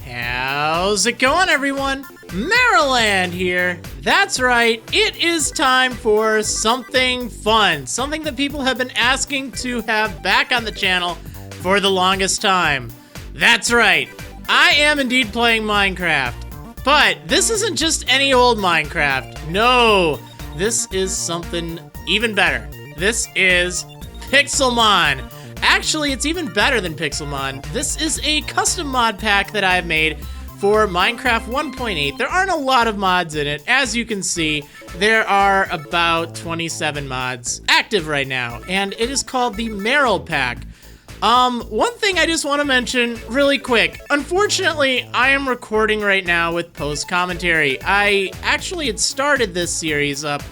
How's it going, everyone? Marriland here. That's right, it is time for something fun. Something that people have been asking to have back on the channel for the longest time. That's right, I am indeed playing Minecraft. But this isn't just any old Minecraft. No, this is something even better. This is Pixelmon. Actually, it's even better than Pixelmon. This is a custom mod pack that I've made for Minecraft 1.8. There aren't a lot of mods in it. As you can see, there are about 27 mods active right now, and it is called the Marrilpack. One thing I just want to mention really quick. Unfortunately, I am recording right now with post commentary. I actually had started this series up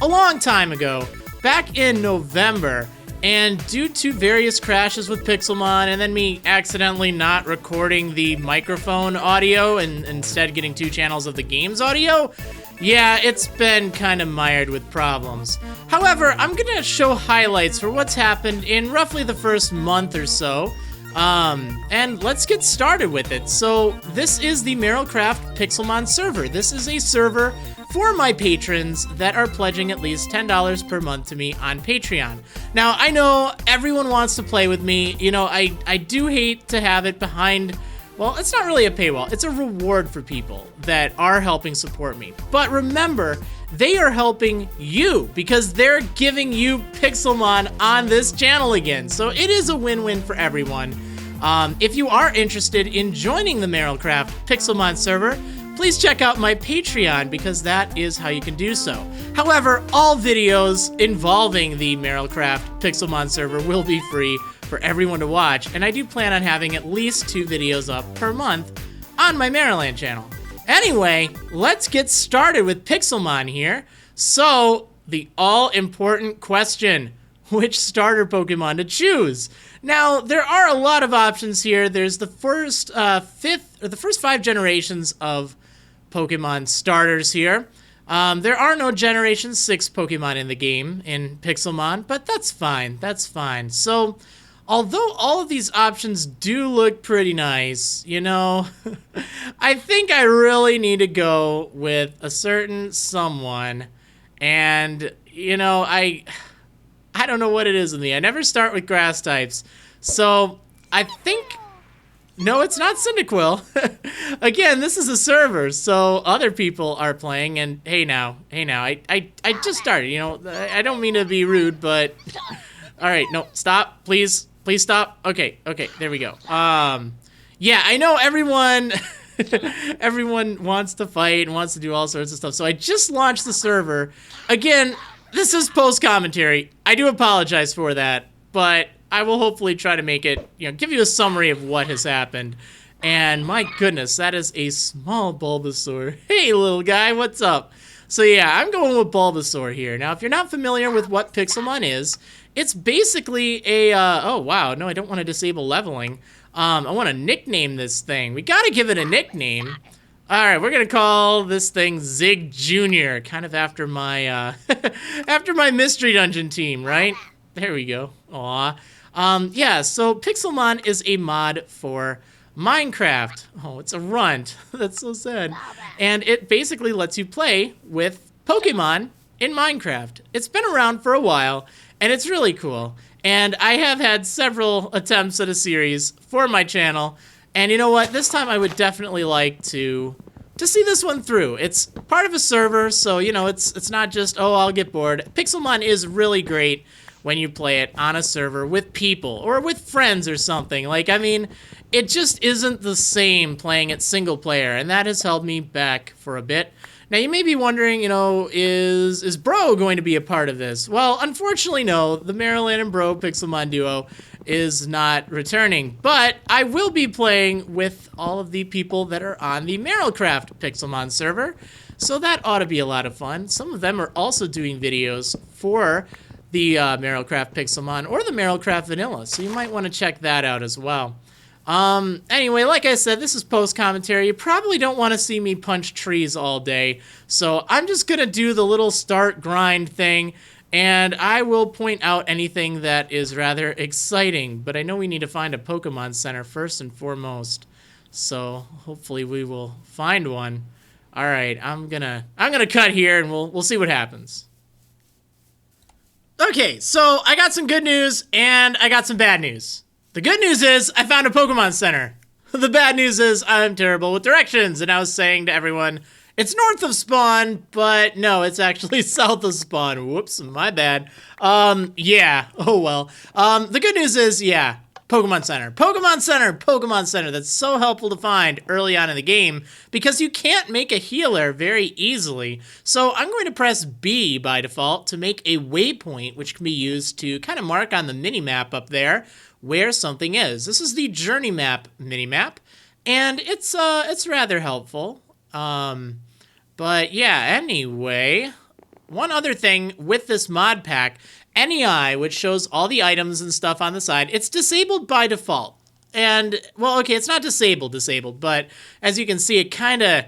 a long time ago, back in November. And due to various crashes with Pixelmon and then me accidentally not recording the microphone audio and instead getting 2 channels of the game's audio, yeah, it's been kind of mired with problems. However, I'm gonna show highlights for what's happened in roughly the first month or so. And let's get started with it. So this is the Marrilcraft Pixelmon server. This is a server for my patrons that are pledging at least $10 per month to me on Patreon. Now, I know everyone wants to play with me. You know, I do hate to have it behind, well, it's not really a paywall. It's a reward for people that are helping support me. But remember, they are helping you because they're giving you Pixelmon on this channel again. So it is a win-win for everyone. If you are interested in joining the Marrilcraft Pixelmon server, please check out my Patreon because that is how you can do so. However, all videos involving the Marrilcraft Pixelmon server will be free for everyone to watch, and I do plan on having at least 2 videos up per month on my Marriland channel. Anyway, let's get started with Pixelmon here. So, the all-important question, which starter Pokemon to choose? Now, there are a lot of options here. There's the first 5 generations of Pokemon starters here. There are no Generation 6 Pokemon in the game in Pixelmon, but that's fine, that's fine. So, although all of these options do look pretty nice, you know, I think I really need to go with a certain someone, and, you know, I don't know what it is with me. I never start with grass types, so I think... No, it's not Cyndaquil. Again, this is a server, so other people are playing, and hey now, I just started, you know, I don't mean to be rude, but... Alright, no, stop, please stop. Okay, there we go. Yeah, I know everyone, everyone wants to fight and wants to do all sorts of stuff, so I just launched the server. Again, this is post-commentary. I do apologize for that, but I will hopefully try to make it, you know, give you a summary of what has happened. And my goodness, that is a small Bulbasaur. Hey, little guy, what's up? So yeah, I'm going with Bulbasaur here. Now, if you're not familiar with what Pixelmon is, it's basically a, oh wow, no, I don't want to disable leveling. I want to nickname this thing. We gotta give it a nickname. Alright, we're gonna call this thing Zig Jr., kind of after my, after my Mystery Dungeon team, right? There we go. Aw. Yeah, so Pixelmon is a mod for Minecraft. Oh, it's a runt. That's so sad. And it basically lets you play with Pokemon in Minecraft. It's been around for a while, and it's really cool. And I have had several attempts at a series for my channel, and you know what? This time I would definitely like to see this one through. It's part of a server, so, you know, it's not just, oh, I'll get bored. Pixelmon is really great when you play it on a server with people or with friends or something. Like, I mean, it just isn't the same playing it single player, and that has held me back for a bit. Now, you may be wondering, you know, is Bro going to be a part of this? Well, unfortunately, no. The Marriland and Bro Pixelmon duo is not returning, but I will be playing with all of the people that are on the Marrilcraft Pixelmon server, so that ought to be a lot of fun. Some of them are also doing videos for the Marrilcraft Pixelmon or the Marrilcraft Vanilla, so you might want to check that out as well. Anyway, like I said, this is post-commentary. You probably don't want to see me punch trees all day, so I'm just gonna do the little start grind thing, and I will point out anything that is rather exciting, but I know we need to find a Pokemon Center first and foremost. So hopefully we will find one. All right, I'm gonna cut here and we'll see what happens. Okay, so I got some good news and I got some bad news. The good news is I found a Pokemon Center. The bad news is I'm terrible with directions, and I was saying to everyone, it's north of Spawn, but no, it's actually south of Spawn. Whoops, my bad. Yeah, oh well. The good news is, yeah, Pokemon Center. Pokemon Center, Pokemon Center. That's so helpful to find early on in the game because you can't make a healer very easily. So I'm going to press B by default to make a waypoint, which can be used to kind of mark on the mini-map up there where something is. This is the journey map mini-map, and it's rather helpful. But yeah, anyway, one other thing with this mod pack, NEI, which shows all the items and stuff on the side, it's disabled by default. And, well, okay, it's not disabled, but as you can see, it kind of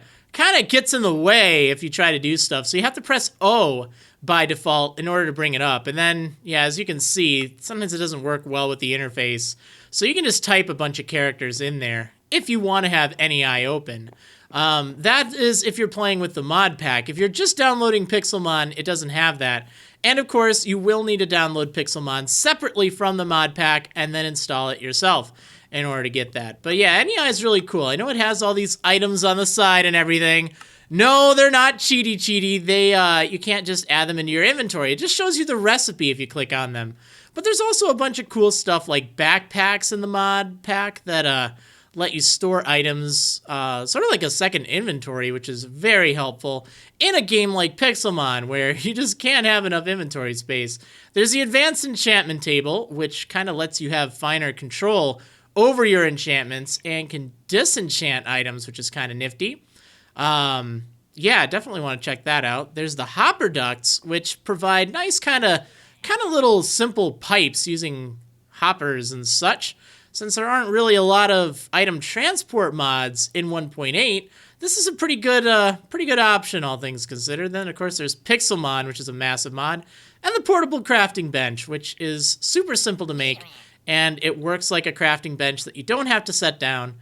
gets in the way if you try to do stuff. So you have to press O by default in order to bring it up. And then, yeah, as you can see, sometimes it doesn't work well with the interface. So you can just type a bunch of characters in there if you want to have NEI open. That is if you're playing with the mod pack. If you're just downloading Pixelmon, it doesn't have that. And of course, you will need to download Pixelmon separately from the mod pack and then install it yourself in order to get that. But yeah, NEI is really cool. I know it has all these items on the side and everything. No, they're not cheaty. They, you can't just add them into your inventory. It just shows you the recipe if you click on them. But there's also a bunch of cool stuff like backpacks in the mod pack that, let you store items, sort of like a second inventory, which is very helpful in a game like Pixelmon, where you just can't have enough inventory space. There's the advanced enchantment table, which kind of lets you have finer control over your enchantments and can disenchant items, which is kind of nifty. Yeah, definitely want to check that out. There's the hopper ducts, which provide nice kind of little simple pipes using hoppers and such. Since there aren't really a lot of item transport mods in 1.8, this is a pretty good option, all things considered. Then, of course, there's Pixelmon, which is a massive mod, and the portable crafting bench, which is super simple to make, and it works like a crafting bench that you don't have to set down.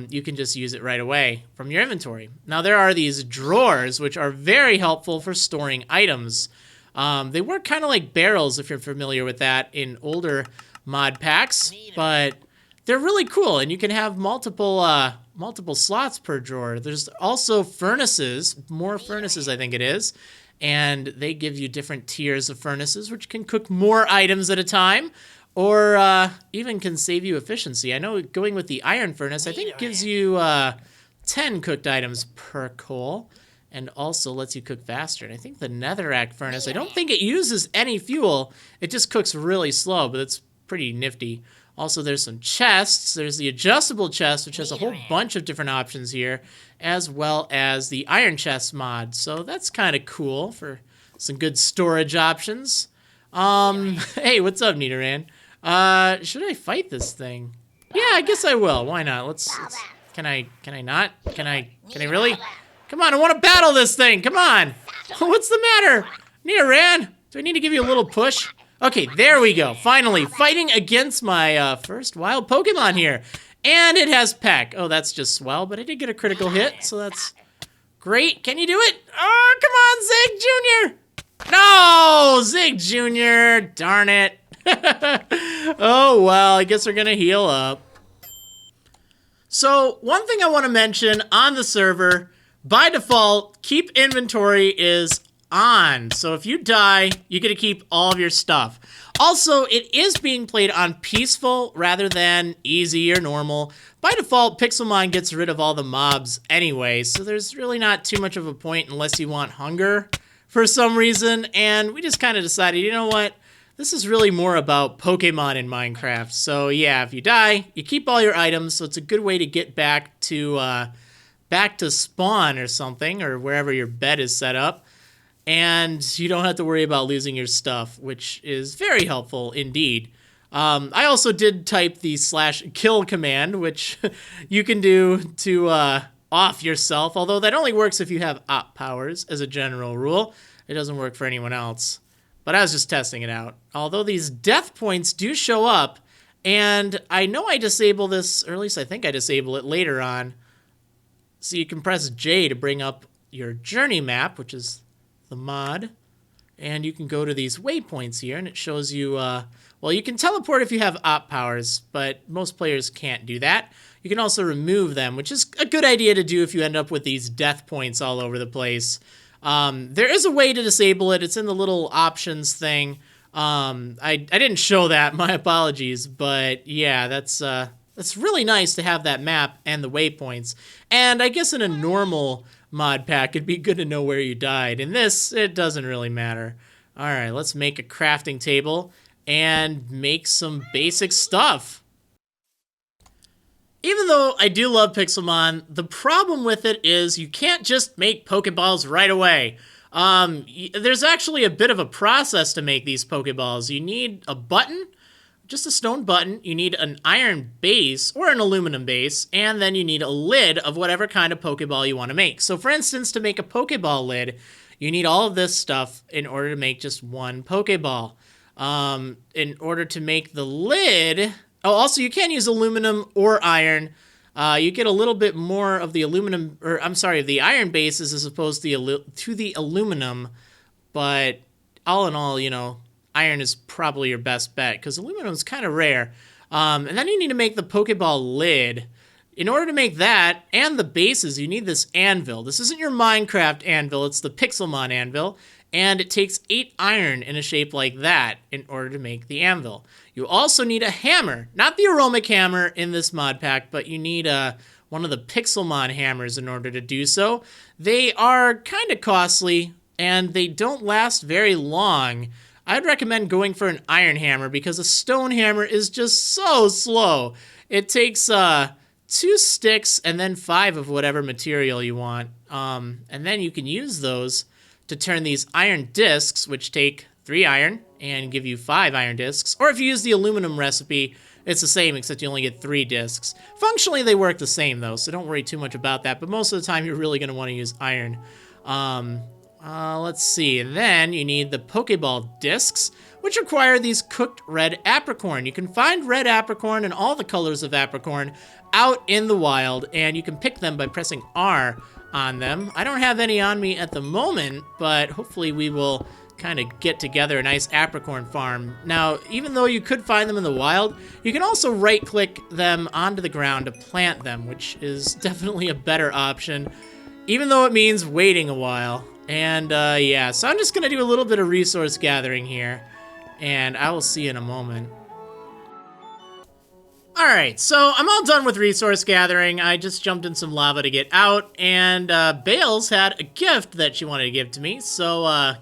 You can just use it right away from your inventory. Now, there are these drawers, which are very helpful for storing items. They work kind of like barrels, if you're familiar with that, in older mod packs, but they're really cool, and you can have multiple slots per drawer. There's also furnaces, more furnaces I think it is, and they give you different tiers of furnaces, which can cook more items at a time, or even can save you efficiency. I know going with the iron furnace, I think gives you 10 cooked items per coal, and also lets you cook faster. And I think the netherrack furnace, I don't think it uses any fuel, it just cooks really slow, but it's pretty nifty. Also, there's some chests. There's the adjustable chest, which has a whole bunch of different options here, as well as the iron chest mod. So that's kind of cool for some good storage options. Hey, what's up, Nidoran? Should I fight this thing? Yeah, I guess I will. Why not? Let's can I not? Can I really? Come on, I want to battle this thing. Come on. What's the matter? Nidoran, do I need to give you a little push? Okay, there we go. Finally, fighting against my first wild Pokemon here. And it has Peck. Oh, that's just swell, but I did get a critical hit, so that's great. Can you do it? Oh, come on, Zig Jr. No, Zig Jr. Darn it. Oh, well, I guess we're going to heal up. So, one thing I want to mention on the server, by default, keep inventory is on. So if you die, you get to keep all of your stuff. Also, it is being played on peaceful rather than easy or normal. By default, Pixelmon gets rid of all the mobs anyway, so there's really not too much of a point unless you want hunger for some reason. And we just kind of decided, you know what? This is really more about Pokemon in Minecraft. So yeah, if you die, you keep all your items, so it's a good way to get back to spawn or something, or wherever your bed is set up. And you don't have to worry about losing your stuff, which is very helpful indeed. I also did type the /kill command, which you can do to off yourself, although that only works if you have op powers as a general rule. It doesn't work for anyone else. But I was just testing it out. Although these death points do show up And I know I disable this, or at least I think I disable it later on. So you can press J to bring up your journey map, which is the mod. And you can go to these waypoints here, and it shows you, well, you can teleport if you have op powers, but most players can't do that. You can also remove them, which is a good idea to do if you end up with these death points all over the place. There is a way to disable it. It's in the little options thing. I didn't show that, my apologies, but yeah, that's really nice to have that map and the waypoints. And I guess in a normal mod pack, it'd be good to know where you died. In this, it doesn't really matter. All right, let's make a crafting table and make some basic stuff. Even though I do love Pixelmon, the problem with it is you can't just make pokeballs right away. There's actually a bit of a process to make these pokeballs. You need a button, just a stone button. You need an iron base or an aluminum base, and then you need a lid of whatever kind of pokeball you want to make. So for instance, to make a pokeball lid, you need all of this stuff in order to make just one pokeball. In order to make the lid, oh, also you can use aluminum or iron. You get a little bit more of the aluminum, or I'm sorry, the iron bases as opposed to the aluminum, but all in all, you know, iron is probably your best bet because aluminum is kind of rare. And then you need to make the Pokeball lid. In order to make that and the bases, you need this anvil. This isn't your Minecraft anvil, it's the Pixelmon anvil, and it takes 8 iron in a shape like that in order to make the anvil. You also need a hammer, not the aromatic hammer in this mod pack, but you need one of the Pixelmon hammers in order to do so. They are kind of costly, and they don't last very long. I'd recommend going for an iron hammer because a stone hammer is just so slow. It takes 2 sticks and then 5 of whatever material you want. And then you can use those to turn these iron discs, which take 3 iron and give you 5 iron discs. Or if you use the aluminum recipe, it's the same, except you only get 3 discs. Functionally, they work the same, though, so don't worry too much about that. But most of the time, you're really going to want to use iron. Let's see. And then you need the Pokeball discs, which require these cooked red apricorn. You can find red apricorn and all the colors of apricorn out in the wild, and you can pick them by pressing R on them. I don't have any on me at the moment, but hopefully we will kind of get together a nice apricorn farm. Now, even though you could find them in the wild, you can also right-click them onto the ground to plant them, which is definitely a better option, even though it means waiting a while. And yeah, so I'm just gonna do a little bit of resource gathering here, and I will see you in a moment. Alright, so I'm all done with resource gathering. I just jumped in some lava to get out, and Bales had a gift that she wanted to give to me, so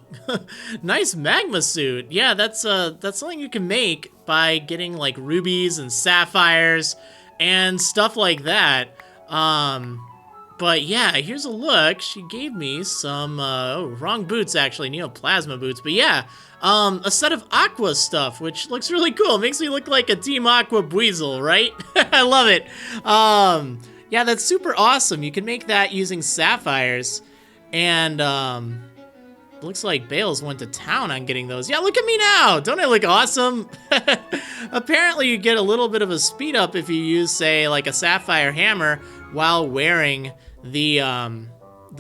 nice magma suit. Yeah, that's something you can make by getting like rubies and sapphires and stuff like that. But yeah, here's a look. She gave me some, wrong boots actually, Neoplasma boots, but yeah. A set of Aqua stuff, which looks really cool. It makes me look like a Team Aqua Buizel, right? I love it. Yeah, that's super awesome. You can make that using sapphires. And, looks like Bales went to town on getting those. Yeah, look at me now. Don't I look awesome? Apparently, you get a little bit of a speed up if you use, say, like a sapphire hammer while wearing the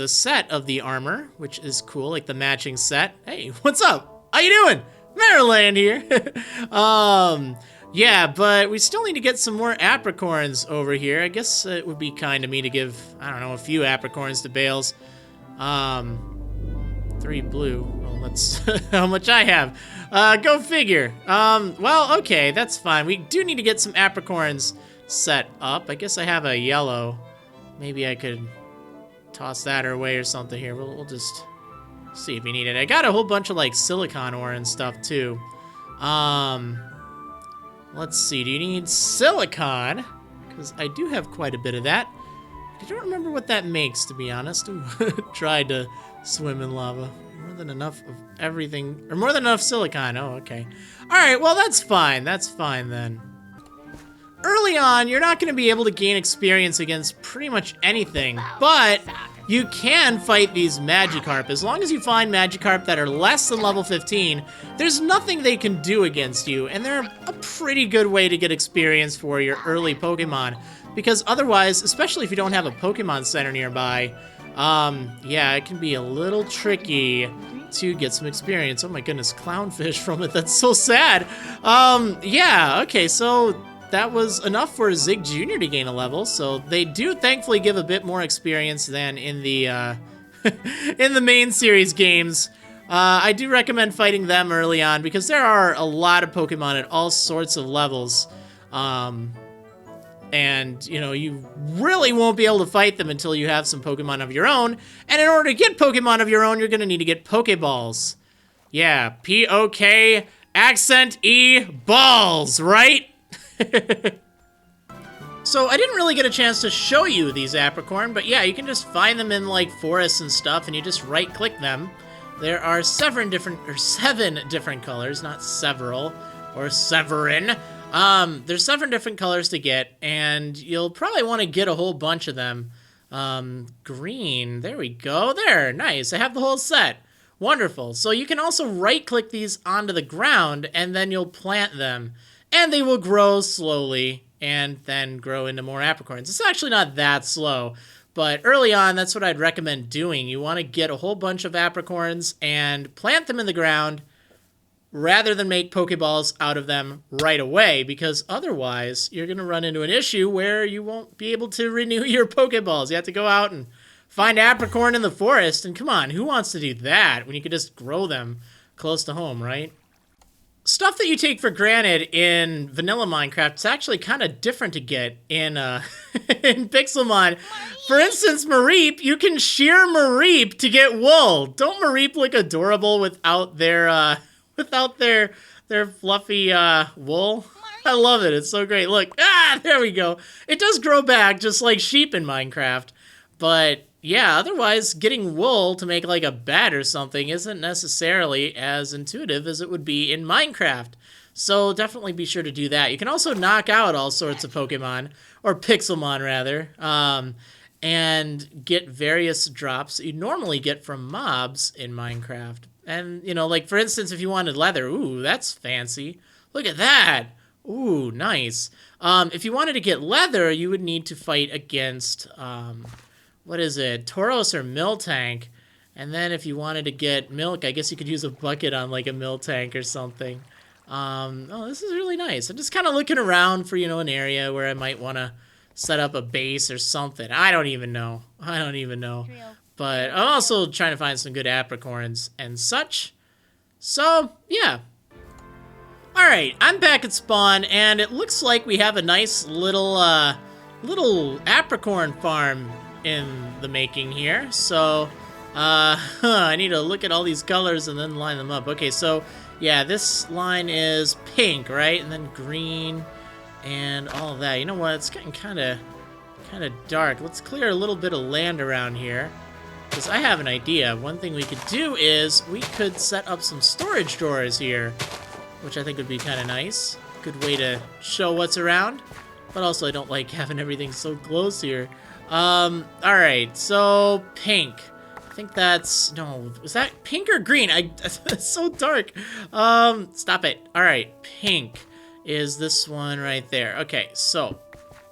set of the armor, which is cool, like the matching set. Hey, what's up? How you doing? Marriland here. Yeah, but we still need to get some more apricorns over here. I guess it would be kind of me to give, I don't know, a few apricorns to Bales. 3 blue. Well, that's how much I have. Go figure. Well, okay, that's fine. We do need to get some apricorns set up. I guess I have a yellow. Maybe I could toss that her way or something here. We'll just see if we need it. I got a whole bunch of like silicon ore and stuff too. Let's see. Do you need silicon? Because I do have quite a bit of that. I don't remember what that makes, to be honest. Tried to swim in lava. More than enough of everything, or more than enough silicon. Oh, okay. All right. Well, that's fine. That's fine then. Early on, you're not going to be able to gain experience against pretty much anything, but you can fight these Magikarp. As long as you find Magikarp that are less than level 15, there's nothing they can do against you, and they're a pretty good way to get experience for your early Pokemon. Because otherwise, especially if you don't have a Pokemon Center nearby, yeah, it can be a little tricky to get some experience. Oh my goodness, clownfish from it. That's so sad. Yeah, okay, so that was enough for Zig Jr. to gain a level. So they do thankfully give a bit more experience than in the in the main series games. I do recommend fighting them early on because there are a lot of Pokemon at all sorts of levels. And, you know, you really won't be able to fight them until you have some Pokemon of your own. And in order to get Pokemon of your own, you're going to need to get pokeballs. Yeah, P-O-K accent E balls, right? So I didn't really get a chance to show you these apricorn, but yeah, you can just find them in like forests and stuff, and you just right-click them. There are seven different colors, not several or severin. There's 7 different colors to get, and you'll probably want to get a whole bunch of them. Green, there we go. There, nice. I have the whole set. Wonderful. So you can also right-click these onto the ground, and then you'll plant them. And they will grow slowly, and then grow into more apricorns. It's actually not that slow, but early on, that's what I'd recommend doing. You want to get a whole bunch of apricorns and plant them in the ground, rather than make Pokeballs out of them right away, because otherwise you're going to run into an issue where you won't be able to renew your Pokeballs. You have to go out and find apricorn in the forest, and come on, who wants to do that when you could just grow them close to home, right? Stuff that you take for granted in vanilla Minecraft is actually kind of different to get in in Pixelmon. For instance, Marreep, you can shear Marreep to get wool. Don't Marreep look adorable without their fluffy wool? I love it. It's so great. Look, there we go. It does grow back just like sheep in Minecraft, but yeah, otherwise getting wool to make like a bat or something isn't necessarily as intuitive as it would be in Minecraft. So definitely be sure to do that. You can also knock out all sorts of Pokemon, or Pixelmon rather, and get various drops that you normally get from mobs in Minecraft. And, you know, like for instance, if you wanted leather, ooh, that's fancy. Look at that. Ooh, nice. If you wanted to get leather, you would need to fight against, what is it, Tauros or Miltank. And then if you wanted to get milk, I guess you could use a bucket on like a Miltank or something. Oh, this is really nice. I'm just kind of looking around for, you know, an area where I might want to set up a base or something. I don't even know. But I'm also trying to find some good apricorns and such. So, yeah. Alright, I'm back at spawn, and it looks like we have a nice little apricorn farm in the making here. So, I need to look at all these colors and then line them up. Okay, so, yeah, this line is pink, right? And then green and all of that. You know what? It's getting kind of dark. Let's clear a little bit of land around here, because I have an idea. One thing we could do is we could set up some storage drawers here, which I think would be kind of nice. Good way to show what's around, but also I don't like having everything so close here. Alright, so pink. I think that's, no, was that pink or green? It's so dark. Stop it. Alright, pink is this one right there. Okay, so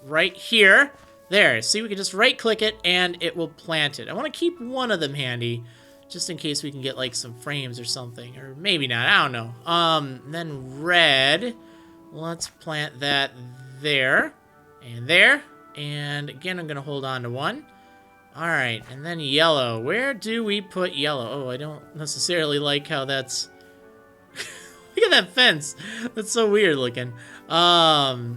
right here, there, see, we can just right click it and it will plant it. I want to keep one of them handy just in case we can get like some frames or something, or maybe not, I don't know. Then red, let's plant that there and there, and again I'm gonna hold on to one. All right, and then yellow. Where do we put yellow? Oh, I don't necessarily like how that's look at that fence, that's so weird looking. All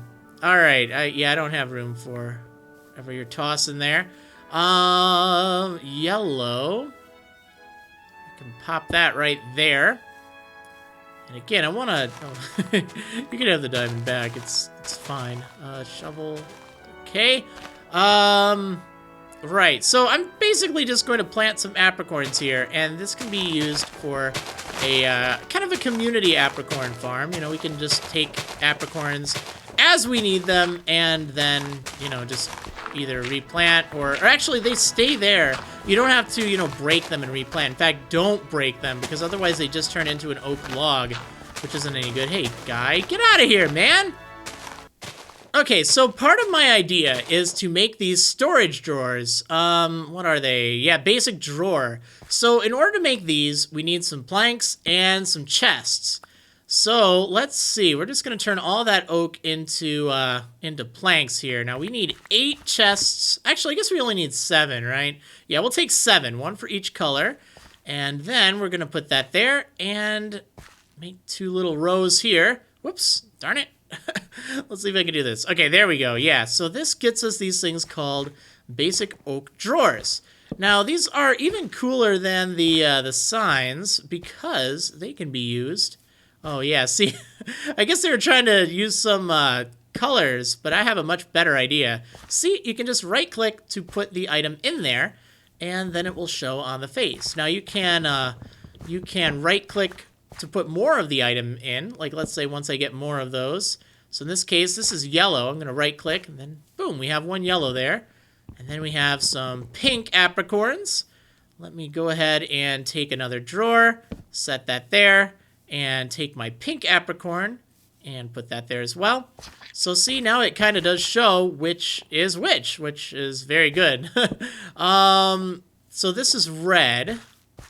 right, yeah, I don't have room for whatever you're tossing there. Yellow, can pop that right there. And again, I want to... Oh, you can have the diamond back. It's fine. Shovel. Okay. Right. So I'm basically just going to plant some apricorns here, and this can be used for a kind of a community apricorn farm. You know, we can just take apricorns as we need them, and then, you know, just either replant or actually they stay there. You don't have to, you know, break them and replant. In fact, don't break them, because otherwise they just turn into an oak log, which isn't any good. Hey, guy, get out of here, man! Okay, so part of my idea is to make these storage drawers. What are they? Yeah, basic drawer. So in order to make these, we need some planks and some chests. So let's see. We're just gonna turn all that oak into planks here. Now we need 8 chests. Actually, I guess we only need 7, right? Yeah, we'll take 7, 1 for each color, and then we're gonna put that there and make 2 little rows here. Whoops! Darn it! Let's see if I can do this. Okay, there we go. Yeah, so this gets us these things called basic oak drawers. Now, these are even cooler than the signs because they can be used. Oh, yeah, see, I guess they were trying to use some colors, but I have a much better idea. See, you can just right-click to put the item in there, and then it will show on the face. Now, you can right-click to put more of the item in, like let's say once I get more of those. So in this case, this is yellow. I'm going to right-click, and then boom, we have 1 yellow there. And then we have some pink apricorns. Let me go ahead and take another drawer, set that there, and take my pink apricorn and put that there as well. So see, now it kind of does show which is which is very good. So this is red.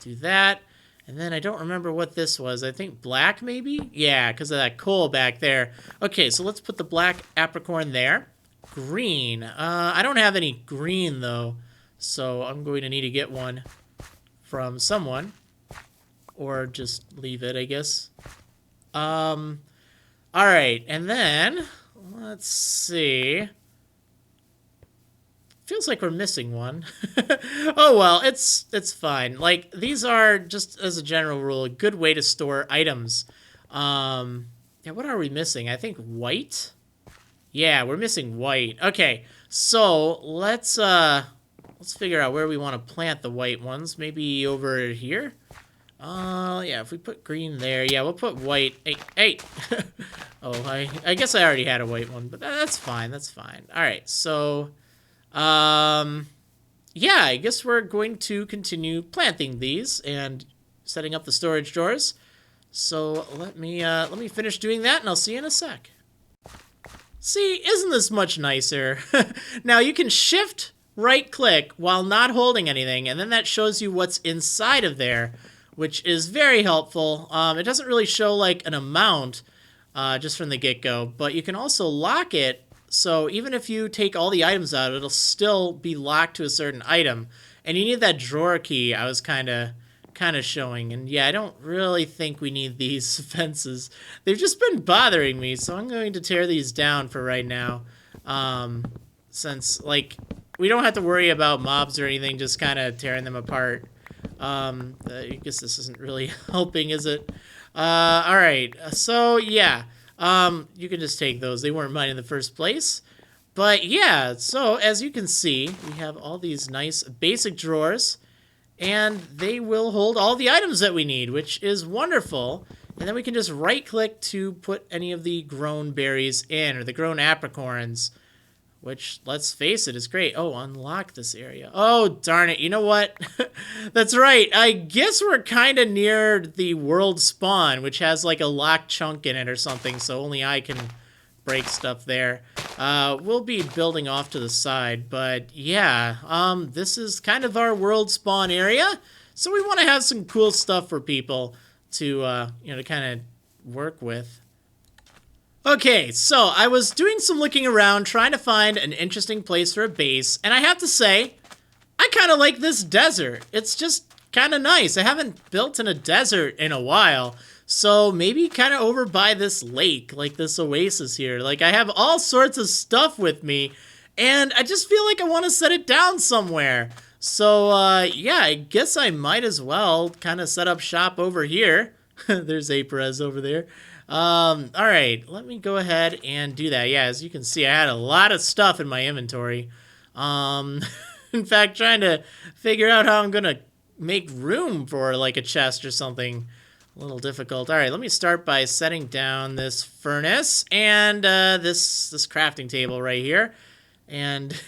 Do that. And then I don't remember what this was. I think black, maybe? Yeah, because of that coal back there. Okay, so let's put the black apricorn there. Green. I don't have any green, though. So I'm going to need to get one from someone. Or just leave it, I guess. Alright, and then, let's see. Feels like we're missing one. Oh well, it's fine. Like, these are, just as a general rule, a good way to store items. Yeah, what are we missing? I think white? Yeah, we're missing white. Okay, so let's figure out where we want to plant the white ones. Maybe over here? Yeah, if we put green there, yeah, we'll put white. Hey! Oh, I guess I already had a white one, but that's fine, that's fine. Alright, so... yeah, I guess we're going to continue planting these and setting up the storage drawers. So let me finish doing that, and I'll see you in a sec. See, isn't this much nicer? Now you can shift right-click while not holding anything, and then that shows you what's inside of there, which is very helpful. It doesn't really show like an amount just from the get-go, but you can also lock it. So even if you take all the items out, it'll still be locked to a certain item. And you need that drawer key I was kind of showing. And yeah, I don't really think we need these fences. They've just been bothering me, so I'm going to tear these down for right now. Since, like, we don't have to worry about mobs or anything, just kind of tearing them apart. I guess this isn't really helping, is it? Alright, so yeah. You can just take those. They weren't mine in the first place. But yeah, so as you can see, we have all these nice basic drawers, and they will hold all the items that we need, which is wonderful. And then we can just right-click to put any of the grown berries in, or the grown apricorns, which, let's face it, is great. Oh, unlock this area. Oh, darn it. You know what? That's right. I guess we're kind of near the world spawn, which has like a locked chunk in it or something, so only I can break stuff there. We'll be building off to the side, but yeah, this is kind of our world spawn area, so we want to have some cool stuff for people to, you know, to kind of work with. Okay, so I was doing some looking around trying to find an interesting place for a base, and I have to say, I kind of like this desert. It's just kind of nice. I haven't built in a desert in a while, so maybe kind of over by this lake, like this oasis here. Like, I have all sorts of stuff with me, and I just feel like I want to set it down somewhere. So, yeah, I guess I might as well kind of set up shop over here. There's Aprez over there. Alright, let me go ahead and do that. Yeah, as you can see, I had a lot of stuff in my inventory. In fact, trying to figure out how I'm gonna make room for, like, a chest or something. A little difficult. All right, let me start by setting down this furnace and this crafting table right here. And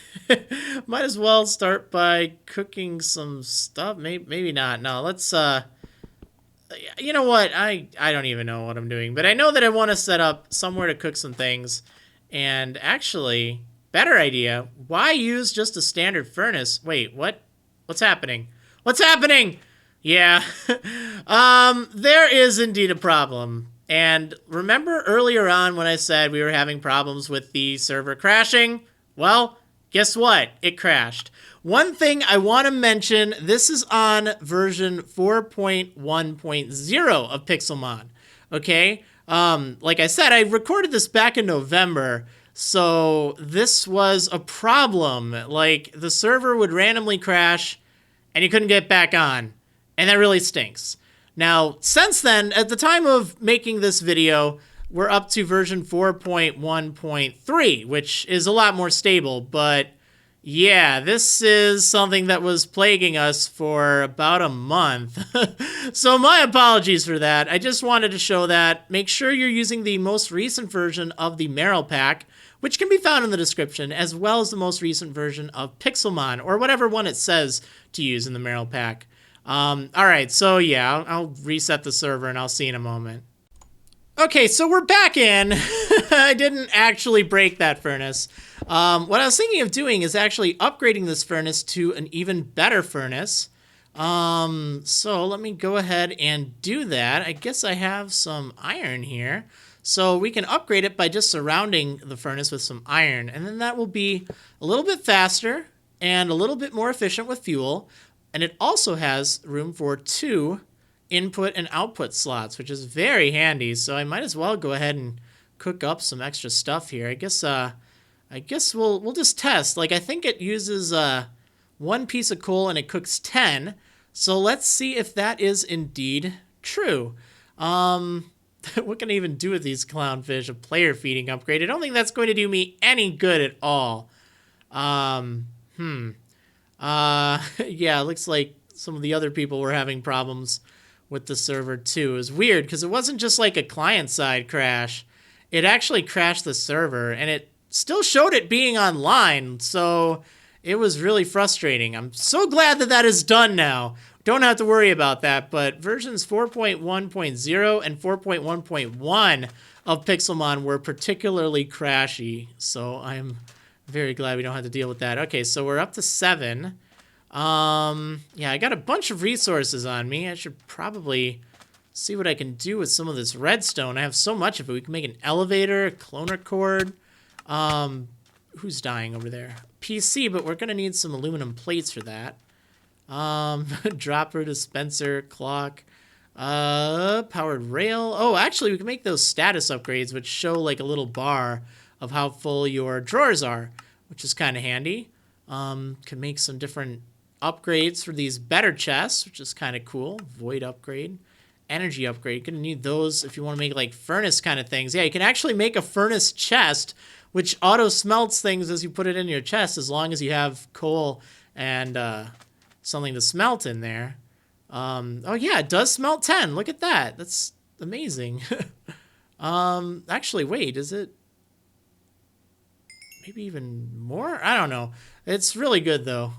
might as well start by cooking some stuff. Maybe not. No, let's, you know what? I don't even know what I'm doing. But I know that I want to set up somewhere to cook some things. And actually, better idea. Why use just a standard furnace? Wait, what? What's happening? What's happening? Yeah. There is indeed a problem. And remember earlier on when I said we were having problems with the server crashing? Well, guess what? It crashed. One thing I want to mention, this is on version 4.1.0 of Pixelmon, okay? Like I said, I recorded this back in November, so this was a problem. Like, the server would randomly crash, and you couldn't get back on, and that really stinks. Now, since then, at the time of making this video, we're up to version 4.1.3, which is a lot more stable, but yeah, this is something that was plaguing us for about a month. So my apologies for that. I just wanted to show that. Make sure you're using the most recent version of the Marrilpack, which can be found in the description, as well as the most recent version of Pixelmon, or whatever one it says to use in the Marrilpack. All right, so yeah, I'll reset the server and I'll see you in a moment. Okay, so we're back in. I didn't actually break that furnace. What I was thinking of doing is actually upgrading this furnace to an even better furnace. So let me go ahead and do that. I guess I have some iron here. So we can upgrade it by just surrounding the furnace with some iron. And then that will be a little bit faster and a little bit more efficient with fuel. And it also has room for 2 input and output slots, which is very handy. So I might as well go ahead and cook up some extra stuff here. I guess we'll just test. Like, I think it uses 1 piece of coal and it cooks 10. So let's see if that is indeed true. What can I even do with these clownfish? A player feeding upgrade. I don't think that's going to do me any good at all. Yeah, it looks like some of the other people were having problems with the server too. It was weird because it wasn't just like a client-side crash. It actually crashed the server, and it still showed it being online, so it was really frustrating. I'm so glad that that is done now. Don't have to worry about that, but versions 4.1.0 and 4.1.1 of Pixelmon were particularly crashy, so I'm very glad we don't have to deal with that. Okay, so we're up to 7. Yeah, I got a bunch of resources on me. I should probably see what I can do with some of this redstone. I have so much of it. We can make an elevator, a cloner cord. Who's dying over there? PC, but we're gonna need some aluminum plates for that. Dropper, dispenser, clock, powered rail. Oh, actually, we can make those status upgrades, which show like a little bar of how full your drawers are, which is kind of handy. Can make some different upgrades for these better chests, which is kind of cool. Void upgrade, energy upgrade. You're gonna need those if you want to make like furnace kind of things. Yeah, you can actually make a furnace chest, which auto smelts things as you put it in your chest, as long as you have coal and something to smelt in there. Oh yeah, it does smelt 10. Look at that. That's amazing. Actually, wait, is it maybe even more? I don't know. It's really good though.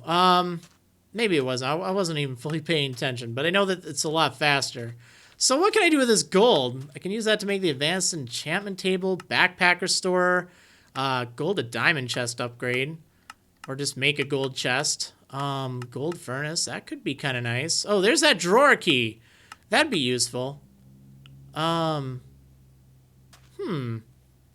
Maybe it wasn't. I wasn't even fully paying attention, but I know that it's a lot faster. So what can I do with this gold? I can use that to make the advanced enchantment table, backpack restorer, gold to diamond chest upgrade, or just make a gold chest. Gold furnace, that could be kind of nice. Oh, there's that drawer key. That'd be useful. All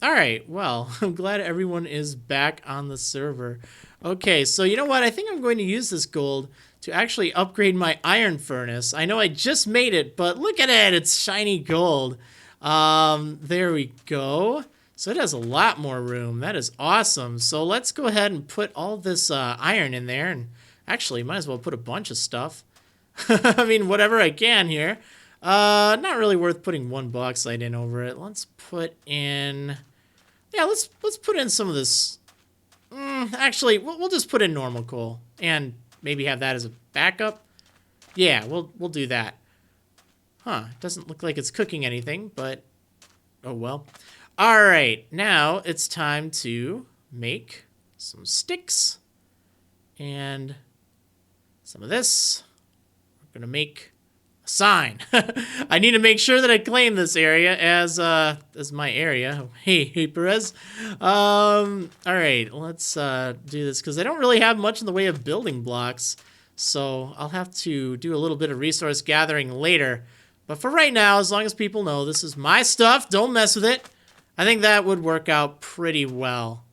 right, well, I'm glad everyone is back on the server. Okay, so you know what? I think I'm going to use this gold to actually upgrade my iron furnace. I know I just made it, but look at it. It's shiny gold. There we go. So it has a lot more room. That is awesome. So let's go ahead and put all this iron in there. And actually, might as well put a bunch of stuff. I mean, whatever I can here. Not really worth putting 1 bauxite in over it. Let's put in... Yeah, let's put in some of this... Actually, we'll just put in normal coal. And maybe have that as a backup. Yeah, we'll do that. Huh, doesn't look like it's cooking anything, but oh well. All right, now it's time to make some sticks and some of this. We're gonna make a sign. I need to make sure that I claim this area as my area. Hey Perez. All right, let's do this because I don't really have much in the way of building blocks, so I'll have to do a little bit of resource gathering later. But for right now, as long as people know this is my stuff, don't mess with it, I think that would work out pretty well.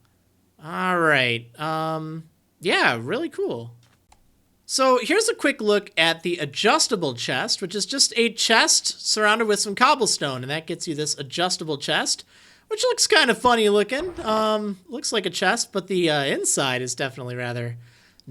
All right. Yeah, really cool. So here's a quick look at the adjustable chest, which is just a chest surrounded with some cobblestone, and that gets you this adjustable chest, which looks kind of funny looking. Looks like a chest, but the inside is definitely rather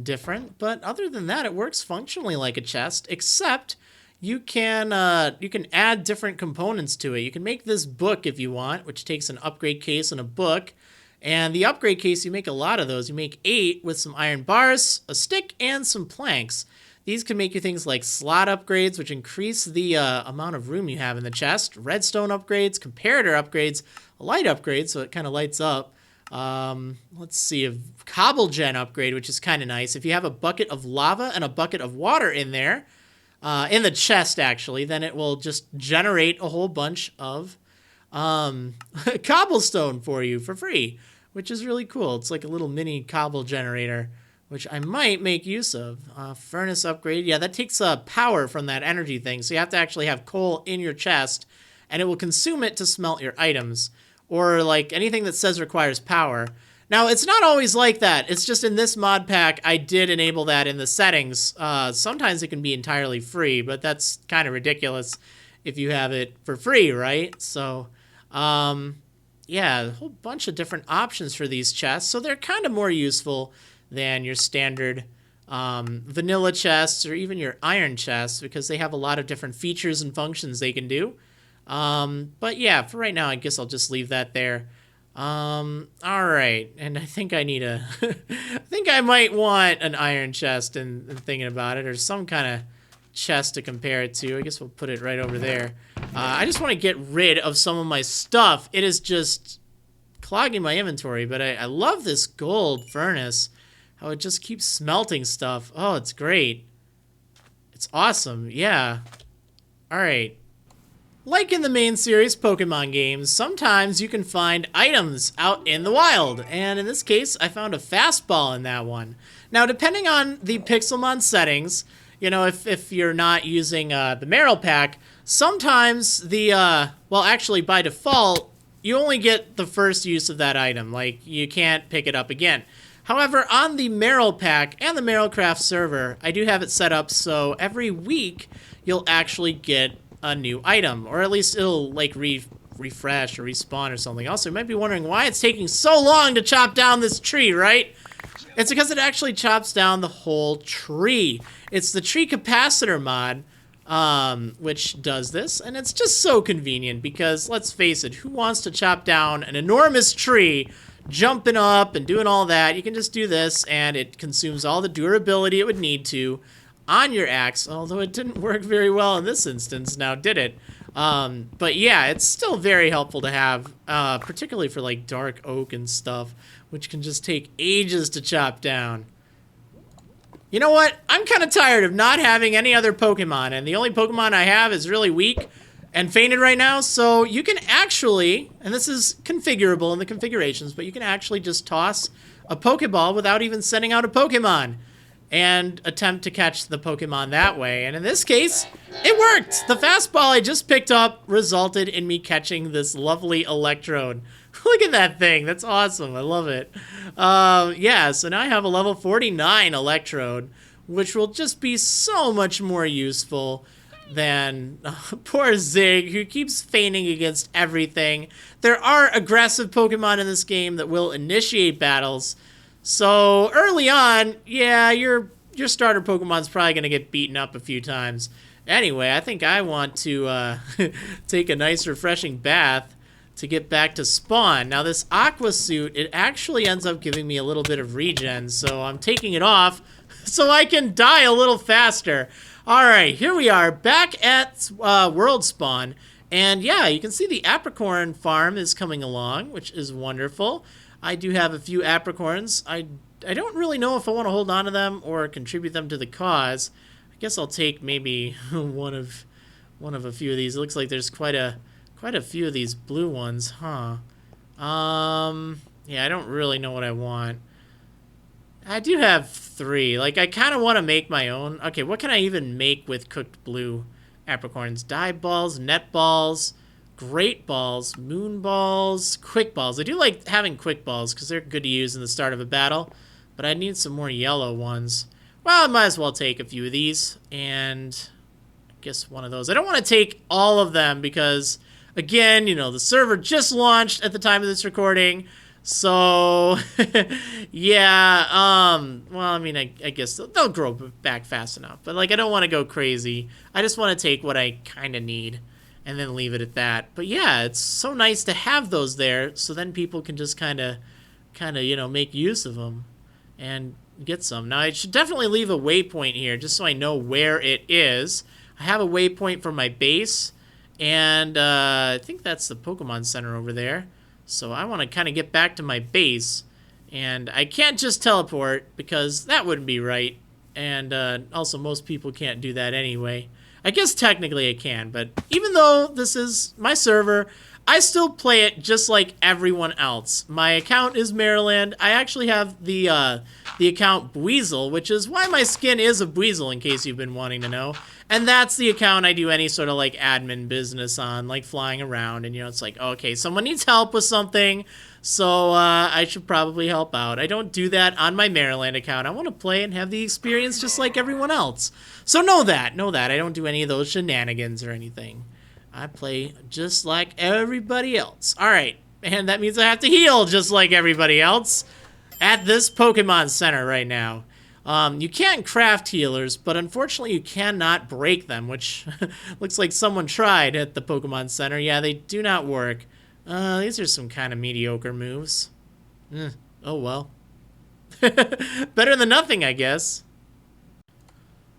different. But other than that, it works functionally like a chest, except you can add different components to it. You can make this book if you want, which takes an upgrade case and a book. And the upgrade case, you make a lot of those. You make 8 with some iron bars, a stick, and some planks. These can make you things like slot upgrades, which increase the amount of room you have in the chest, redstone upgrades, comparator upgrades, a light upgrade, so it kind of lights up. Let's see, a cobble gen upgrade, which is kind of nice. If you have a bucket of lava and a bucket of water in there, in the chest, actually, then it will just generate a whole bunch of cobblestone for you for free, which is really cool. It's like a little mini cobble generator, which I might make use of. Furnace upgrade. Yeah, that takes power from that energy thing, so you have to actually have coal in your chest, and it will consume it to smelt your items, or like anything that says requires power. Now, it's not always like that. It's just in this mod pack, I did enable that in the settings. Sometimes it can be entirely free, but that's kind of ridiculous if you have it for free, right? So, yeah, a whole bunch of different options for these chests. So they're kind of more useful than your standard vanilla chests or even your iron chests because they have a lot of different features and functions they can do. But yeah, for right now, I guess I'll just leave that there. All right, and I think I need a, I think I might want an iron chest and thinking about it, or some kind of chest to compare it to. I guess we'll put it right over there. I just want to get rid of some of my stuff. It is just clogging my inventory, but I love this gold furnace, how it just keeps smelting stuff. Oh, it's great. It's awesome, yeah. All right. Like in the main series Pokemon games, sometimes you can find items out in the wild, and in this case, I found a fastball in that one. Now, depending on the Pixelmon settings, you know, if you're not using the Marrilpack, sometimes the, well, actually, by default, you only get the first use of that item. Like, you can't pick it up again. However, on the Marrilpack and the Marrilcraft server, I do have it set up so every week, you'll actually get a new item, or at least it'll like refresh or respawn or something else. So you might be wondering why it's taking so long to chop down this tree, right? It's because it actually chops down the whole tree. It's the tree capacitor mod, which does this, and it's just so convenient because, let's face it, who wants to chop down an enormous tree, jumping up and doing all that? You can just do this, and it consumes all the durability it would need to on your axe, although it didn't work very well in this instance, now did it? But yeah, it's still very helpful to have, particularly for like dark oak and stuff, which can just take ages to chop down. You know what? I'm kind of tired of not having any other Pokemon, and the only Pokemon I have is really weak and fainted right now, so you can actually, and this is configurable in the configurations, but you can actually just toss a Pokeball without even sending out a Pokemon and attempt to catch the Pokemon that way. And in this case, it worked! The fastball I just picked up resulted in me catching this lovely Electrode. Look at that thing, that's awesome, I love it. Yeah, so now I have a level 49 Electrode, which will just be so much more useful than poor Zig, who keeps feigning against everything. There are aggressive Pokemon in this game that will initiate battles, so early on, yeah, your starter Pokemon's probably gonna get beaten up a few times. Anyway, I think I want to take a nice refreshing bath to get back to spawn. Now this aqua suit, it actually ends up giving me a little bit of regen, so I'm taking it off so I can die a little faster. All right, here we are back at World Spawn. And yeah, you can see the apricorn farm is coming along, which is wonderful. I do have a few apricorns. I don't really know if I want to hold on to them or contribute them to the cause. I guess I'll take maybe one of a few of these. It looks like there's quite a few of these blue ones, huh? Yeah, I don't really know what I want. I do have 3. Like, I kind of want to make my own. Okay, what can I even make with cooked blue apricorns? Dye balls, net balls, great balls, moon balls, quick balls. I do like having quick balls because they're good to use in the start of a battle, but I need some more yellow ones. Well, I might as well take a few of these and I guess one of those. I don't want to take all of them because, again, you know, the server just launched at the time of this recording. So, yeah, well, I mean, I guess they'll grow back fast enough. But, like, I don't want to go crazy. I just want to take what I kind of need and then leave it at that. But, yeah, it's so nice to have those there so then people can just kind of, you know, make use of them and get some. Now, I should definitely leave a waypoint here just so I know where it is. I have a waypoint for my base, and I think that's the Pokemon Center over there. So I want to kind of get back to my base, and I can't just teleport because that wouldn't be right. And also most people can't do that anyway. I guess technically I can, but even though this is my server, I still play it just like everyone else. My account is Marriland. I actually have the account Buizel, which is why my skin is a Buizel, in case you've been wanting to know. And that's the account I do any sort of like admin business on, like flying around. And, you know, it's like, okay, someone needs help with something, so I should probably help out. I don't do that on my Marriland account. I want to play and have the experience just like everyone else. So know that. I don't do any of those shenanigans or anything. I play just like everybody else. All right, and that means I have to heal just like everybody else at this Pokemon Center right now. You can craft healers, but unfortunately you cannot break them, which looks like someone tried at the Pokemon Center. Yeah, they do not work. These are some kind of mediocre moves. Oh well. Better than nothing, I guess.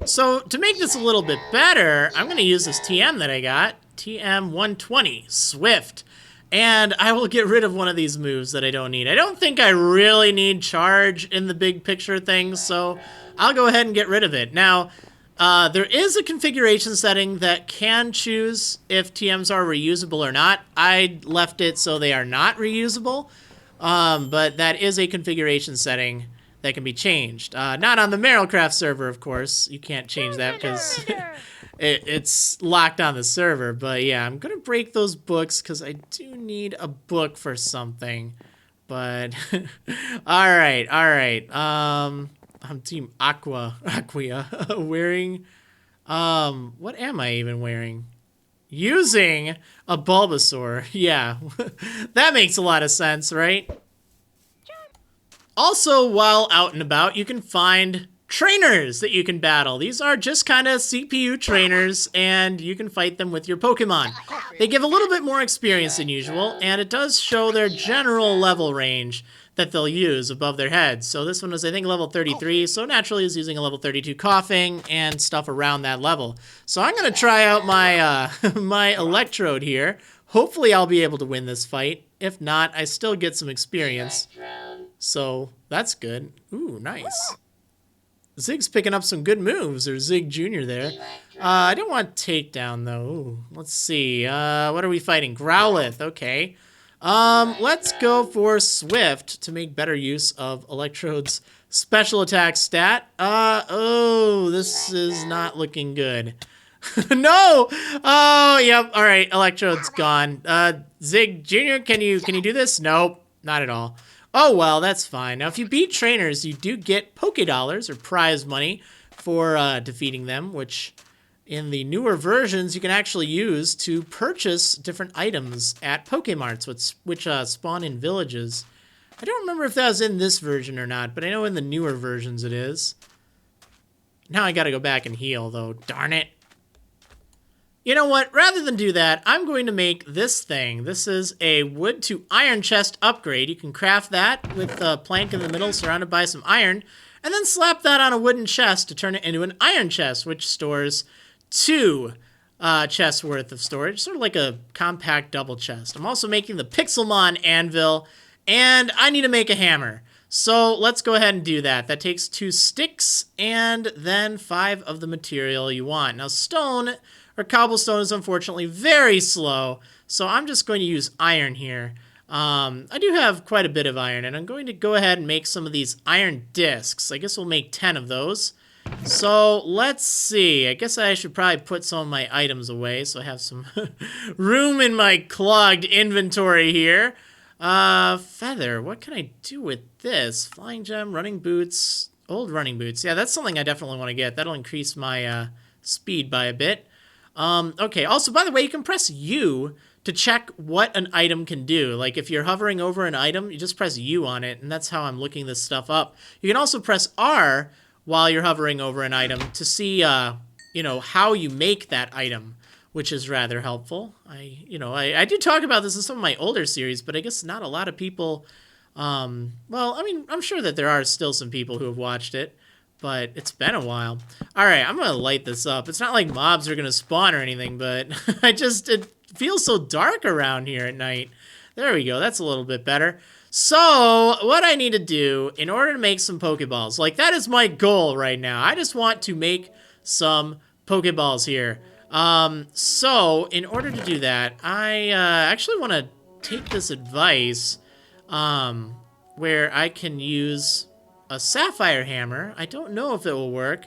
So, to make this a little bit better, I'm going to use this TM that I got. TM 120, Swift. And I will get rid of one of these moves that I don't need. I don't think I really need charge in the big picture things, so I'll go ahead and get rid of it. Now, there is a configuration setting that can choose if TMs are reusable or not. I left it so they are not reusable, but that is a configuration setting that can be changed. Not on the Marrilcraft server, of course. You can't change that because it's locked on the server. But yeah, I'm going to break those books because I do need a book for something. But all right. I'm Team Aqua wearing, what am I even wearing? Using a Bulbasaur. Yeah, that makes a lot of sense, right? Also, while out and about, you can find trainers that you can battle. These are just kind of CPU trainers, and you can fight them with your Pokemon. They give a little bit more experience than usual, and it does show their general level range that they'll use above their heads. So this one was, I think, level 33, so naturally is using a level 32 coughing and stuff around that level. So I'm going to try out my, my Electrode here. Hopefully I'll be able to win this fight. If not, I still get some experience. So that's good. Ooh, nice. Zig's picking up some good moves, or Zig Jr. there. I don't want takedown, though. Ooh, let's see. What are we fighting? Growlithe, okay. Let's go for Swift to make better use of Electrode's special attack stat. Oh, this is not looking good. No! Oh, yep. All right, Electrode's gone. Zig Jr., can you do this? Nope, not at all. Oh, well, that's fine. Now, if you beat trainers, you do get Pokédollars, or prize money, for defeating them, which in the newer versions you can actually use to purchase different items at Pokemarts, which spawn in villages. I don't remember if that was in this version or not, but I know in the newer versions it is. Now I gotta go back and heal, though. Darn it. You know what? Rather than do that, I'm going to make this thing. This is a wood to iron chest upgrade. You can craft that with a plank in the middle surrounded by some iron. and then slap that on a wooden chest to turn it into an iron chest, which stores 2 chests worth of storage, sort of like a compact double chest. I'm also making the Pixelmon anvil, and I need to make a hammer. So let's go ahead and do that. That takes 2 sticks and then 5 of the material you want. Now stone, or cobblestone, is unfortunately very slow, so I'm just going to use iron here. I do have quite a bit of iron, and I'm going to go ahead and make some of these iron discs. I guess we'll make 10 of those. So let's see. I guess I should probably put some of my items away so I have some room in my clogged inventory here. Feather. What can I do with this? Flying gem, running boots, old running boots. Yeah, that's something I definitely want to get. That'll increase my speed by a bit. Okay, also, by the way, you can press U to check what an item can do. Like, if you're hovering over an item, you just press U on it, and that's how I'm looking this stuff up. You can also press R while you're hovering over an item to see, you know, how you make that item, which is rather helpful. I do talk about this in some of my older series, but I guess not a lot of people, well, I mean, I'm sure that there are still some people who have watched it, but it's been a while. All right, I'm gonna light this up. It's not like mobs are gonna spawn or anything, but it feels so dark around here at night. There we go, that's a little bit better. So, what I need to do in order to make some Pokeballs, like that is my goal right now. I just want to make some Pokeballs here. So, in order to do that, I actually want to take this advice where I can use a sapphire hammer. I don't know if it will work,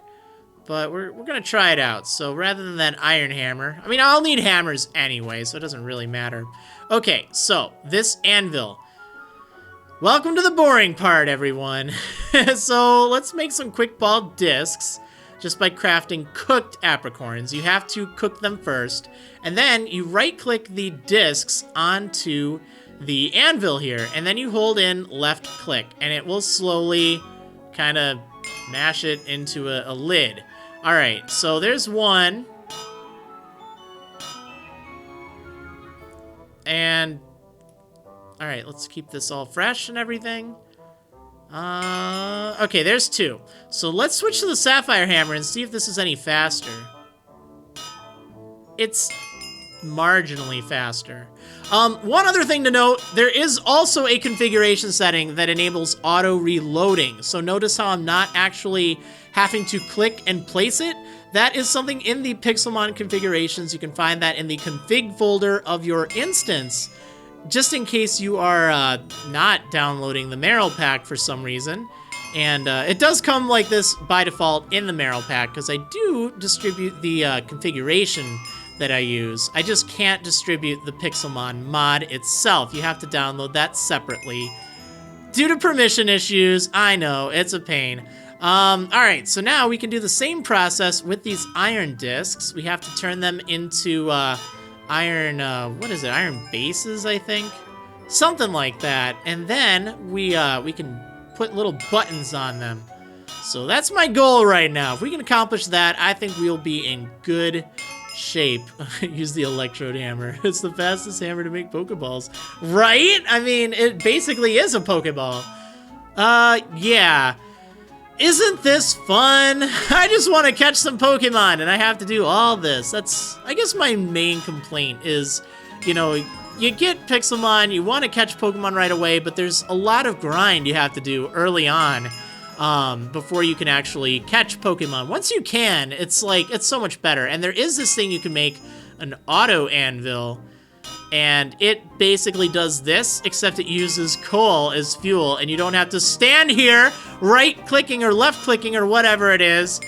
but we're going to try it out. So, rather than that iron hammer, I mean, I'll need hammers anyway, so it doesn't really matter. Okay, so, this anvil. Welcome to the boring part, everyone. So, let's make some quick ball discs. Just by crafting cooked apricorns. You have to cook them first, and then you right-click the discs onto the anvil here, and then you hold in left-click, and it will slowly kind of mash it into a lid. All right, so there's one. And, all right, let's keep this all fresh and everything. Okay, there's 2. So let's switch to the sapphire hammer and see if this is any faster. It's marginally faster. One other thing to note, there is also a configuration setting that enables auto reloading. So notice how I'm not actually having to click and place it. That is something in the Pixelmon configurations. You can find that in the config folder of your instance, just in case you are not downloading the Marrilpack for some reason. And it does come like this by default in the Marrilpack, because I do distribute the configuration that I use. I just can't distribute the Pixelmon mod itself. You have to download that separately. Due to permission issues, I know, it's a pain. Alright, so now we can do the same process with these iron discs. We have to turn them into iron, what is it? Iron bases, I think? Something like that. And then we can put little buttons on them. So that's my goal right now. If we can accomplish that, I think we'll be in good shape. Use the electrode hammer. It's the fastest hammer to make Pokeballs. Right? I mean, it basically is a Pokeball. Yeah. Isn't this fun? I just want to catch some Pokemon, and I have to do all this. That's, I guess, my main complaint is, you know, you get Pixelmon, you want to catch Pokemon right away, but there's a lot of grind you have to do early on before you can actually catch Pokemon. Once you can, it's like, it's so much better. And there is this thing you can make, an auto anvil, and it basically does this, except it uses coal as fuel, and you don't have to stand here right-clicking or left-clicking or whatever it is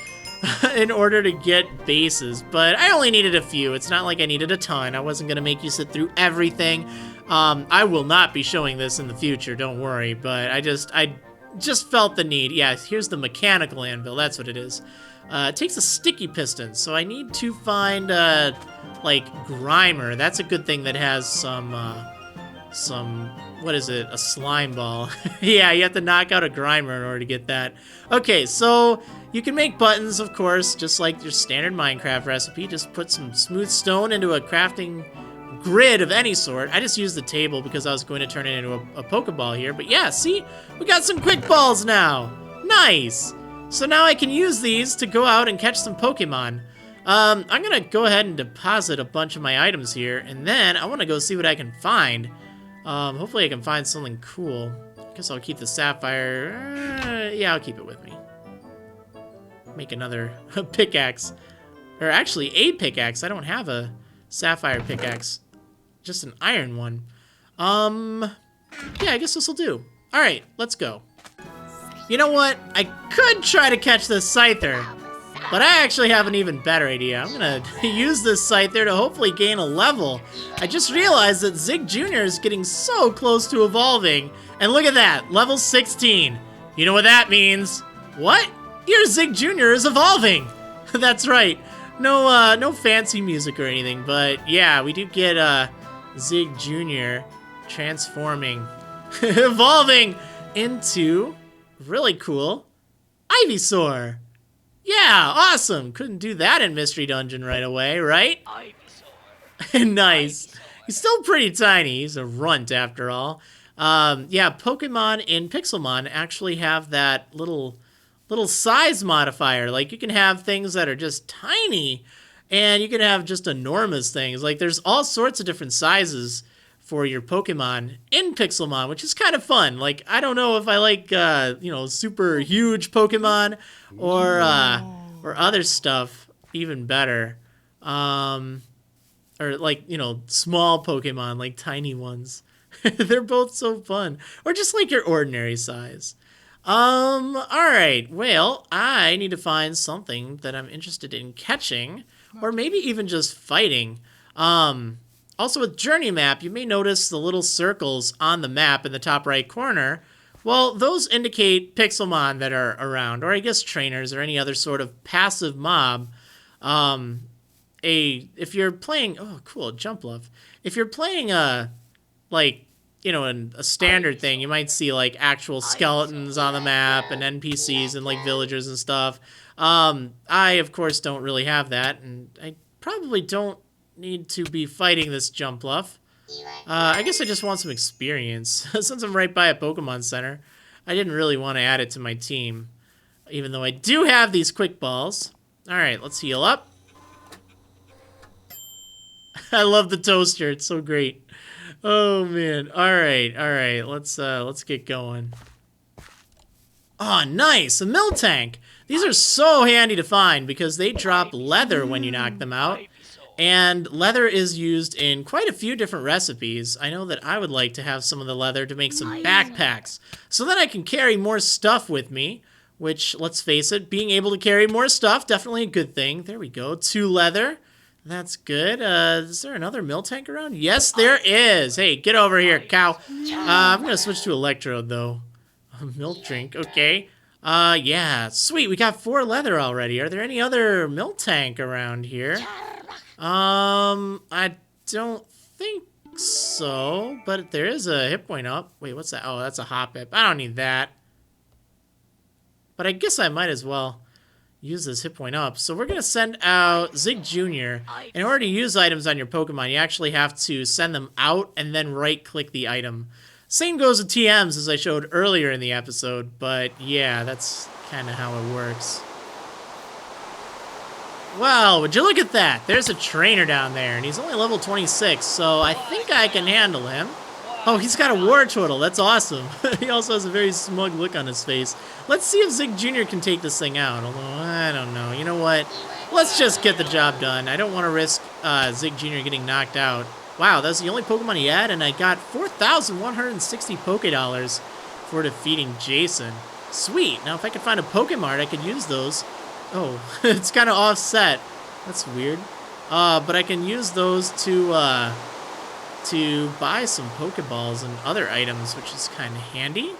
in order to get bases. But I only needed a few. It's not like I needed a ton. I wasn't going to make you sit through everything. I will not be showing this in the future, don't worry, but I just felt the need. Yeah, here's the mechanical anvil. That's what it is. It takes a sticky piston, so I need to find, like, Grimer. That's a good thing that has some, what is it? A slime ball. Yeah, you have to knock out a Grimer in order to get that. Okay, so you can make buttons, of course, just like your standard Minecraft recipe. Just put some smooth stone into a crafting grid of any sort. I just used the table because I was going to turn it into a Pokeball here. But yeah, see? We got some quick balls now. Nice! So now I can use these to go out and catch some Pokemon. I'm gonna go ahead and deposit a bunch of my items here, and then I want to go see what I can find. Hopefully I can find something cool. I guess I'll keep the sapphire. Yeah, I'll keep it with me. Make another pickaxe. Or actually, a pickaxe. I don't have a sapphire pickaxe. Just an iron one. Yeah, I guess this will do. Alright, let's go. You know what? I could try to catch this Scyther, but I actually have an even better idea. I'm gonna use this Scyther to hopefully gain a level. I just realized that Zig Jr. is getting so close to evolving. And look at that, level 16. You know what that means? What? Your Zig Jr. is evolving. That's right. No fancy music or anything, but yeah, we do get Zig Jr. transforming, evolving into really cool Ivysaur. Yeah, awesome. Couldn't do that in Mystery Dungeon right away, right? Nice. He's still pretty tiny. He's a runt after all. Yeah, Pokemon in Pixelmon actually have that little size modifier. Like, you can have things that are just tiny, and you can have just enormous things. Like, there's all sorts of different sizes for your Pokemon in Pixelmon, which is kind of fun. Like, I don't know if I like, you know, super huge Pokemon or other stuff even better. Or like, you know, small Pokemon, like tiny ones. They're both so fun. Or just like your ordinary size. Alright, well, I need to find something that I'm interested in catching, or maybe even just fighting. Also with Journey Map, you may notice the little circles on the map in the top right corner. Well, those indicate Pixelmon that are around, or I guess trainers, or any other sort of passive mob. If you're playing, oh cool, Jump Love. If you're playing like, you know, in a standard thing, you might see like actual skeletons on the map and NPCs and like villagers and stuff. I of course don't really have that, and I probably don't need to be fighting this Jumpluff. I guess I just want some experience. Since I'm right by a Pokemon Center, I didn't really want to add it to my team, even though I do have these quick balls. Alright, let's heal up. I love the toaster, it's so great. Oh man. Alright, let's get going. Oh, nice! A Miltank! These are so handy to find because they drop leather when you knock them out. And leather is used in quite a few different recipes. I know that I would like to have some of the leather to make some backpacks, so that I can carry more stuff with me, which, let's face it, being able to carry more stuff, definitely a good thing. There we go, 2 leather. That's good. Is there another Miltank around? Yes, there is. Hey, get over here, cow. I'm going to switch to Electrode, though. Milk drink, okay. Yeah, sweet, we got 4 leather already. Are there any other Miltank around here? I don't think so, but there is a hit point up. Wait, what's that? Oh, that's a hop hip. I don't need that. But I guess I might as well use this hit point up. So we're going to send out Zig Jr. In order to use items on your Pokemon, you actually have to send them out and then right-click the item. Same goes with TMs, as I showed earlier in the episode, but yeah, that's kind of how it works. Well, would you look at that? There's a trainer down there, and he's only level 26, so I think I can handle him. Oh, he's got a war turtle. That's awesome. He also has a very smug look on his face. Let's see if Zig Jr. can take this thing out, although I don't know. You know what? Let's just get the job done. I don't want to risk Zig Jr. getting knocked out. Wow, that's the only Pokemon he had, and I got 4,160 Pokédollars for defeating Jason. Sweet. Now, if I could find a Pokemart, I could use those. Oh, it's kind of offset. That's weird. But I can use those to buy some Pokeballs and other items, which is kind of handy.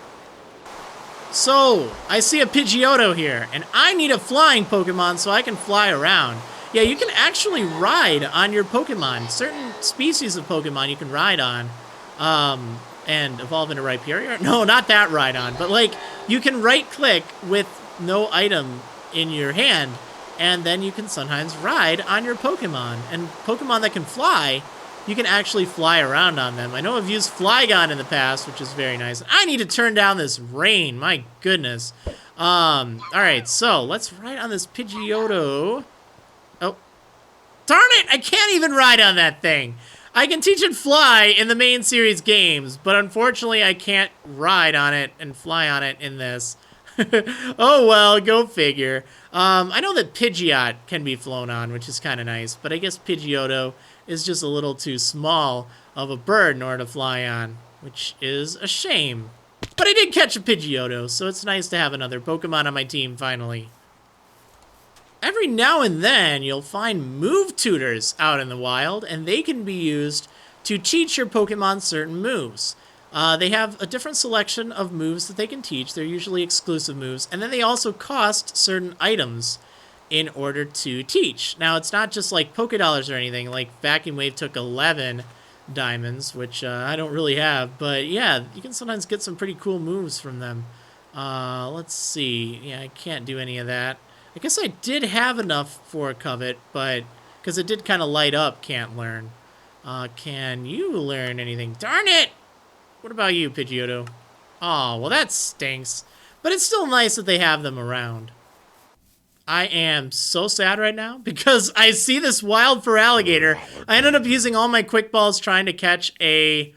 So, I see a Pidgeotto here, and I need a flying Pokemon so I can fly around. Yeah, you can actually ride on your Pokemon. Certain species of Pokemon you can ride on, and evolve into Rhyperior. No, not that ride on, but like, you can right-click with no item in your hand, and then you can sometimes ride on your Pokemon. And Pokemon that can fly, you can actually fly around on them. I know I've used Flygon in the past, which is very nice. I need to turn down this rain, my goodness. Alright, so let's ride on this Pidgeotto. Oh, darn it! I can't even ride on that thing. I can teach it fly in the main series games, but unfortunately I can't ride on it and fly on it in this. Oh well, go figure. I know that Pidgeot can be flown on, which is kind of nice, but I guess Pidgeotto is just a little too small of a bird in order to fly on, which is a shame. But I did catch a Pidgeotto, so it's nice to have another Pokemon on my team finally. Every now and then, you'll find move tutors out in the wild, and they can be used to teach your Pokemon certain moves. They have a different selection of moves that they can teach. They're usually exclusive moves, and then they also cost certain items in order to teach. Now, it's not just like Pokedollars or anything. Like, Vacuum Wave took 11 diamonds, which I don't really have, but yeah, you can sometimes get some pretty cool moves from them. Let's see. Yeah, I can't do any of that. I guess I did have enough for a Covet, but because it did kind of light up, can't learn. Can you learn anything? Darn it! What about you, Pidgeotto? Oh, well that stinks. But it's still nice that they have them around. I am so sad right now because I see this wild Feraligatr. I ended up using all my quick balls trying to catch a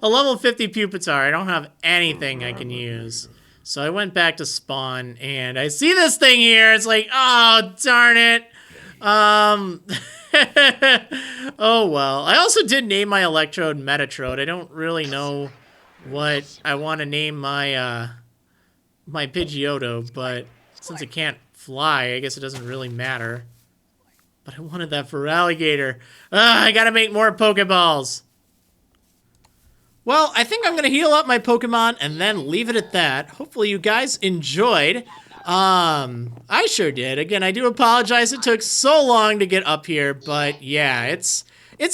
level 50 Pupitar. I don't have anything I can use. So I went back to spawn, and I see this thing here. It's like, oh, darn it. Oh, well. I also did name my Electrode Metatrode. I don't really know what I want to name my, my Pidgeotto, but since it can't fly, I guess it doesn't really matter. But I wanted that Feraligatr. I gotta make more Pokeballs. Well, I think I'm gonna heal up my Pokemon and then leave it at that. Hopefully you guys enjoyed. I sure did. Again, I do apologize it took so long to get up here, but yeah, it's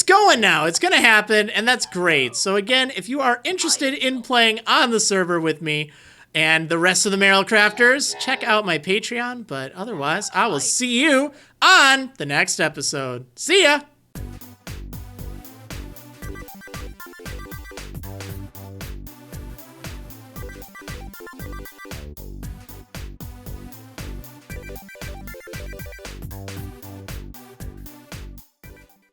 going now. It's gonna happen, and that's great. So again, if you are interested in playing on the server with me and the rest of the Marrilcrafters, check out my Patreon, but otherwise, I will see you on the next episode. See ya!